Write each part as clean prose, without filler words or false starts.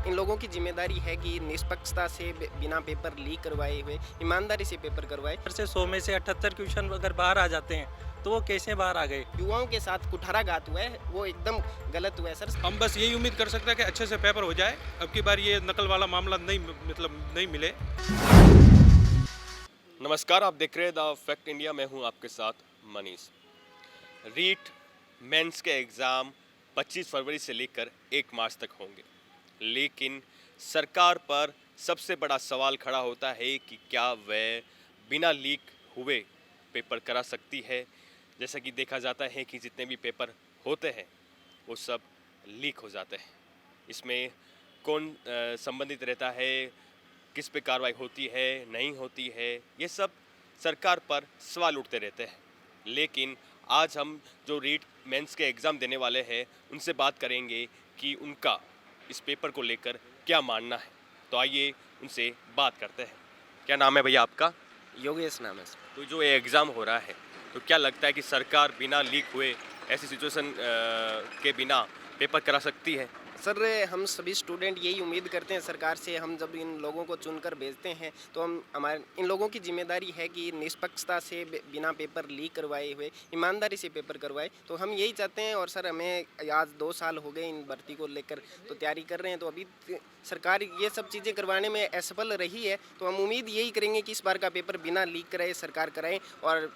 इन लोगों की जिम्मेदारी है कि निष्पक्षता से बिना पेपर लीक करवाए हुए ईमानदारी से पेपर करवाए। से 100 में से 78 क्वेश्चन अगर बाहर आ जाते हैं तो वो कैसे बाहर आ गए। युवाओं के साथ कुठाराघात हुआ है, वो एकदम गलत हुआ है सर। हम बस यही उम्मीद कर सकते हैं कि अच्छे से पेपर हो जाए, अब की बार ये नकल वाला मामला नहीं मिले। नमस्कार, आप देख रहे हैं द फैक्ट इंडिया। मैं हूं आपके साथ मनीष। रीट मेंस के एग्ज़ाम 25 फरवरी से लेकर 1 मार्च तक होंगे, लेकिन सरकार पर सबसे बड़ा सवाल खड़ा होता है कि क्या वह बिना लीक हुए पेपर करा सकती है। जैसा कि देखा जाता है कि जितने भी पेपर होते हैं वो सब लीक हो जाते हैं। इसमें कौन संबंधित रहता है, किस पे कार्रवाई होती है, नहीं होती है, ये सब सरकार पर सवाल उठते रहते हैं। लेकिन आज हम जो रीट मेंस के एग्ज़ाम देने वाले हैं उनसे बात करेंगे कि उनका इस पेपर को लेकर क्या मानना है। तो आइए उनसे बात करते हैं। क्या नाम है भैया आपका? योगेश नाम है सर। तो जो ये एग्ज़ाम हो रहा है, तो क्या लगता है कि सरकार बिना लीक हुए ऐसी सिचुएशन के बिना पेपर करा सकती है? सर हम सभी स्टूडेंट यही उम्मीद करते हैं सरकार से। हम जब इन लोगों को चुनकर भेजते हैं तो हम हमारे इन लोगों की जिम्मेदारी है कि निष्पक्षता से बिना पेपर लीक करवाए हुए ईमानदारी से पेपर करवाए। तो हम यही चाहते हैं। और सर हमें आज 2 साल हो गए इन भर्ती को लेकर तो तैयारी कर रहे हैं। तो अभी सरकार ये सब चीज़ें करवाने में असफल रही है। तो हम उम्मीद यही करेंगे कि इस बार का पेपर बिना लीक कराए सरकार कराए और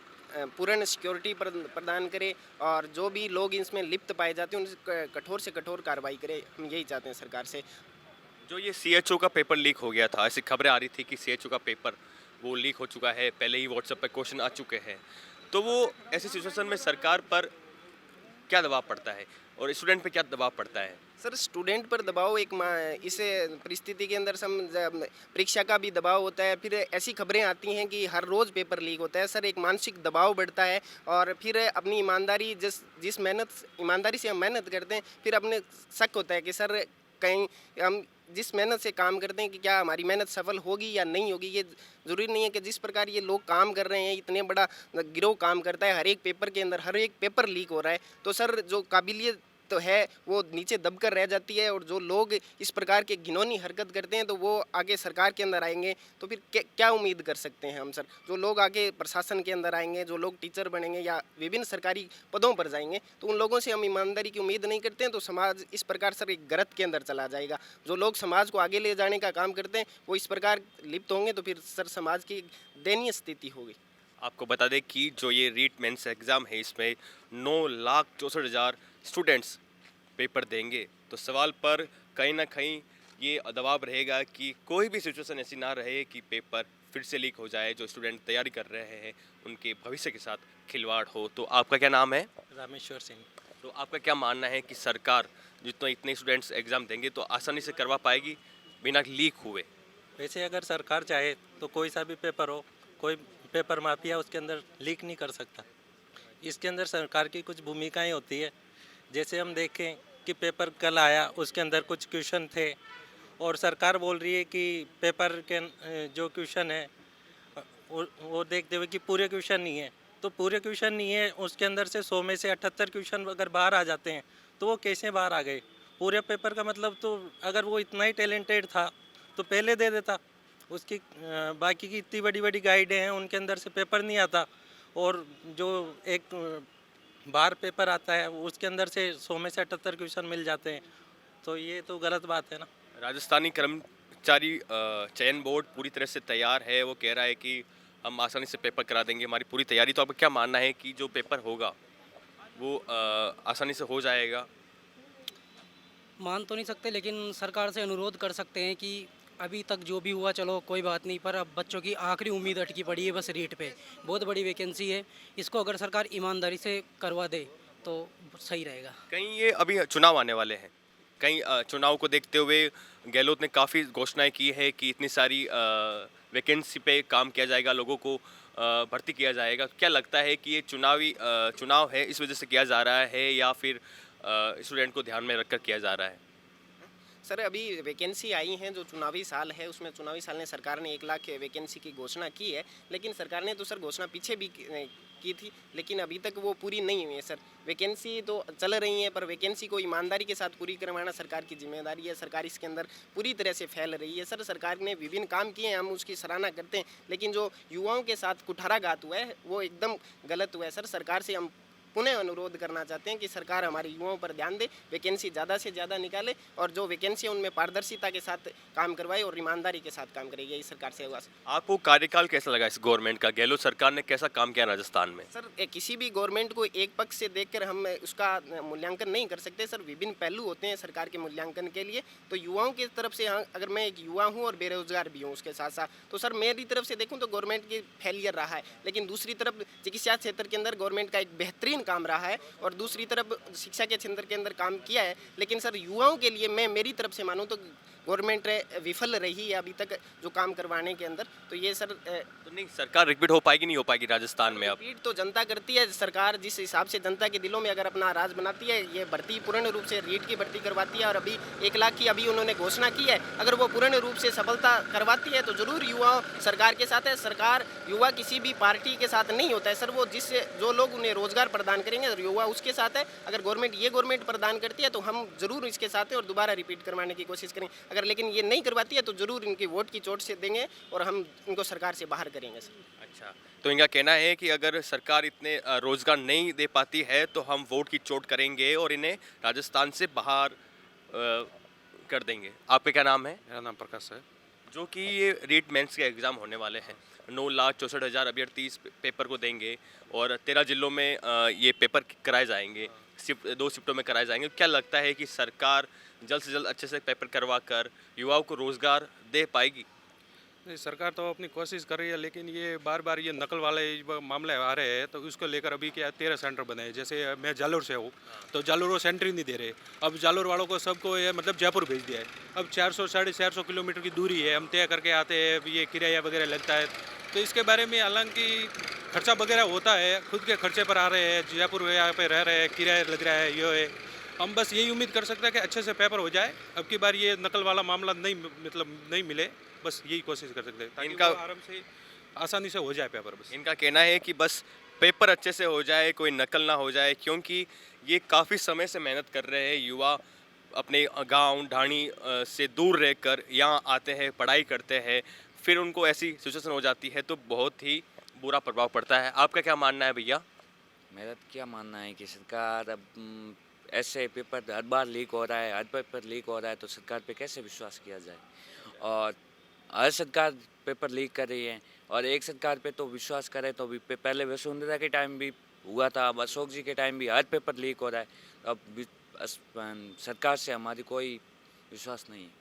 पूर्ण सिक्योरिटी प्रदान करे। और जो भी लोग इसमें लिप्त पाए जाते हैं उनसे कठोर से कठोर कार्रवाई करे। हम यही चाहते हैं सरकार से। जो ये सीएचओ का पेपर लीक हो गया था, ऐसी खबरें आ रही थी कि सीएचओ का पेपर वो लीक हो चुका है, पहले ही व्हाट्सएप पे क्वेश्चन आ चुके हैं, तो वो ऐसी सिचुएशन में सरकार पर क्या दबाव पड़ता है और स्टूडेंट पे क्या दबाव पड़ता है? सर स्टूडेंट पर दबाव इस परिस्थिति के अंदर परीक्षा का भी दबाव होता है। फिर ऐसी खबरें आती हैं कि हर रोज़ पेपर लीक होता है। सर एक मानसिक दबाव बढ़ता है। और फिर अपनी ईमानदारी जिस ईमानदारी से हम मेहनत करते हैं, फिर अपने शक होता है कि सर कहीं हम जिस मेहनत से काम करते हैं कि क्या हमारी मेहनत सफल होगी या नहीं होगी। ये ज़रूरी नहीं है कि जिस प्रकार ये लोग काम कर रहे हैं, इतने बड़ा गिरोह काम करता है, हर एक पेपर के अंदर हर एक पेपर लीक हो रहा है। तो सर जो काबिलियत तो है वो नीचे दबकर रह जाती है। और जो लोग इस प्रकार के घिनौनी हरकत करते हैं तो वो आगे सरकार के अंदर आएंगे तो फिर क्या उम्मीद कर सकते हैं हम सर। जो लोग आगे प्रशासन के अंदर आएंगे, जो लोग टीचर बनेंगे या विभिन्न सरकारी पदों पर जाएंगे, तो उन लोगों से हम ईमानदारी की उम्मीद नहीं करते हैं। तो समाज इस प्रकार सर एक गलत के अंदर चला जाएगा। जो लोग समाज को आगे ले जाने का काम करते हैं वो इस प्रकार लिप्त होंगे तो फिर सर समाज की दयनीय स्थिति होगी। आपको बता दें कि जो ये रीट मेंस एग्ज़ाम है इसमें 9,64,000 स्टूडेंट्स पेपर देंगे। तो सवाल पर कहीं ना कहीं ये दबाव रहेगा कि कोई भी सिचुएशन ऐसी ना रहे कि पेपर फिर से लीक हो जाए, जो स्टूडेंट तैयारी कर रहे हैं उनके भविष्य के साथ खिलवाड़ हो। तो आपका क्या नाम है? रामेश्वर सिंह। तो आपका क्या मानना है कि सरकार इतने स्टूडेंट्स एग्ज़ाम देंगे तो आसानी से करवा पाएगी बिना लीक हुए? वैसे अगर सरकार चाहे तो कोई सा भी पेपर हो, कोई पेपर माफिया उसके अंदर लीक नहीं कर सकता। इसके अंदर सरकार की कुछ भूमिकाएं होती है। जैसे हम देखें कि पेपर कल आया, उसके अंदर कुछ क्वेश्चन थे और सरकार बोल रही है कि पेपर के जो क्वेश्चन है वो देखते हुए कि पूरे क्वेश्चन नहीं है। तो पूरे क्वेश्चन नहीं है, उसके अंदर से 100 में से 78 क्वेश्चन अगर बाहर आ जाते हैं तो वो कैसे बाहर आ गए। पूरे पेपर का मतलब तो अगर वो इतना ही टैलेंटेड था तो पहले दे देता। उसकी बाकी की इतनी बड़ी बड़ी गाइडें हैं उनके अंदर से पेपर नहीं आता। और जो एक बाहर पेपर आता है उसके अंदर से 100 में से 78 क्वेश्चन मिल जाते हैं। तो ये तो गलत बात है ना। राजस्थानी कर्मचारी चयन बोर्ड पूरी तरह से तैयार है। वो कह रहा है कि हम आसानी से पेपर करा देंगे, हमारी पूरी तैयारी। तो आपका क्या मानना है कि जो पेपर होगा वो आसानी से हो जाएगा? मान तो नहीं सकते, लेकिन सरकार से अनुरोध कर सकते हैं कि अभी तक जो भी हुआ चलो कोई बात नहीं, पर अब बच्चों की आखिरी उम्मीद अटकी पड़ी है बस रीट पे। बहुत बड़ी वैकेंसी है, इसको अगर सरकार ईमानदारी से करवा दे तो सही रहेगा। कहीं ये अभी चुनाव आने वाले हैं, कहीं चुनाव को देखते हुए गहलोत ने काफ़ी घोषणाएं की है कि इतनी सारी वैकेंसी पे काम किया जाएगा, लोगों को भर्ती किया जाएगा। क्या लगता है कि ये चुनाव है इस वजह से किया जा रहा है या फिर स्टूडेंट को ध्यान में रखकर किया जा रहा है? सर अभी वैकेंसी आई हैं, जो चुनावी साल है उसमें चुनावी साल ने सरकार ने 1 लाख वैकेंसी की घोषणा की है। लेकिन सरकार ने तो सर घोषणा पीछे भी की थी, लेकिन अभी तक वो पूरी नहीं हुई है सर। वैकेंसी तो चल रही है, पर वैकेंसी को ईमानदारी के साथ पूरी करवाना सरकार की जिम्मेदारी है। सरकार इसके अंदर पूरी तरह से फैल रही है सर। सरकार ने विभिन्न काम किए हैं, हम उसकी सराहना करते हैं, लेकिन जो युवाओं के साथ कुठाराघात हुआ है वो एकदम गलत हुआ है सर। सरकार से हम पुनः अनुरोध करना चाहते हैं कि सरकार हमारे युवाओं पर ध्यान दे, वैकेंसी ज़्यादा से ज़्यादा निकाले और जो वैकेंसी है उनमें पारदर्शिता के साथ काम करवाए और ईमानदारी के साथ काम करेगी। यही सरकार से हुआ आपको कार्यकाल कैसा लगा इस गवर्नमेंट का? गहलोत सरकार ने कैसा काम किया राजस्थान में? सर। किसी भी गवर्नमेंट को एक पक्ष से देखकर हम उसका मूल्यांकन नहीं कर सकते सर। विभिन्न पहलू होते हैं सरकार के मूल्यांकन के लिए। तो युवाओं की तरफ से, हाँ, अगर मैं एक युवा हूँ और बेरोजगार भी हूँ उसके साथ साथ, तो सर मेरी तरफ से देखूँ तो गवर्नमेंट की फेलियर रहा है। लेकिन दूसरी तरफ चिकित्सा क्षेत्र के अंदर गवर्नमेंट का एक बेहतरीन काम रहा है और दूसरी तरफ शिक्षा के क्षेत्र के अंदर काम किया है। लेकिन सर युवाओं के लिए मैं मेरी तरफ से मानूँ तो गवर्नमेंट विफल रही है अभी तक जो काम करवाने के अंदर। तो ये सर तो नहीं, सरकार रिपीट हो पाएगी नहीं हो पाएगी राजस्थान में अब? रिपीट तो जनता करती है। सरकार जिस हिसाब से जनता के दिलों में अगर अपना राज बनाती है, ये भर्ती पूर्ण रूप से रीट की भर्ती करवाती है और अभी 1 लाख की अभी उन्होंने घोषणा की है। अगर वो पूर्ण रूप से सफलता करवाती है तो जरूर युवा सरकार के साथ है। सरकार युवा किसी भी पार्टी के साथ नहीं होता है सर। वो जो लोग उन्हें रोजगार प्रदान करेंगे और युवा उसके साथ है। अगर गवर्नमेंट प्रदान करती है तो हम जरूर इसके साथ हैं और दोबारा रिपीट करवाने की कोशिश करेंगे। अगर लेकिन ये नहीं करवाती है तो जरूर इनकी वोट की चोट से देंगे और हम इनको सरकार से बाहर करेंगे सर। अच्छा, तो इनका कहना है कि अगर सरकार इतने रोजगार नहीं दे पाती है तो हम वोट की चोट करेंगे और इन्हें राजस्थान से बाहर कर देंगे। आपका क्या नाम है? मेरा नाम प्रकाश है। जो कि ये रीट मेंस के एग्ज़ाम होने वाले हैं, 9,64,000 अभ्यर्थी इस पेपर को देंगे और 13 जिलों में ये पेपर कराए जाएंगे, 2 शिफ्टों में कराए जाएंगे। क्या लगता है कि सरकार जल्द से जल्द अच्छे से पेपर करवा कर युवाओं को रोज़गार दे पाएगी? नहीं, सरकार तो अपनी कोशिश कर रही है, लेकिन ये बार बार ये नकल वाले मामले आ रहे हैं, तो उसको लेकर अभी क्या 13 सेंटर बने हैं। जैसे मैं जालोर से हूँ, तो जालोर वो सेंटर ही नहीं दे रहे। अब जालोर वालों को सबको ये मतलब जयपुर भेज दिया है। अब 400 साढ़े 400 किलोमीटर की दूरी है, हम तय करके आते हैं, ये किराया वगैरह लगता है। तो इसके बारे में हालांकि खर्चा वगैरह होता है, खुद के खर्चे पर आ रहे हैं, जयपुर यहाँ पे रह रहे हैं, किराया लग रहा है, ये है। हम बस यही उम्मीद कर सकते हैं कि अच्छे से पेपर हो जाए, अब की बार ये नकल वाला मामला नहीं मिले। बस यही कोशिश कर सकते हैं ताकि इनका वो आराम से आसानी से हो जाए पेपर। बस इनका कहना है कि बस पेपर अच्छे से हो जाए, कोई नकल ना हो जाए, क्योंकि ये काफ़ी समय से मेहनत कर रहे हैं। युवा अपने गांव ढाणी से दूर रहकर यहाँ आते हैं, पढ़ाई करते हैं, फिर उनको ऐसी सिचुएशन हो जाती है तो बहुत ही बुरा प्रभाव पड़ता है। आपका क्या मानना है भैया? मेरा तो क्या मानना है कि सरकार अब ऐसे पेपर हर बार लीक हो रहा है, हर पेपर लीक हो रहा है, तो सरकार पे कैसे विश्वास किया जाए? और हर सरकार पेपर लीक कर रही है और एक सरकार पे तो विश्वास करे तो भी पहले वसुंधरा के टाइम भी हुआ था, अब अशोक जी के टाइम भी हर पेपर लीक हो रहा है। अब सरकार से हमारी कोई विश्वास नहीं है।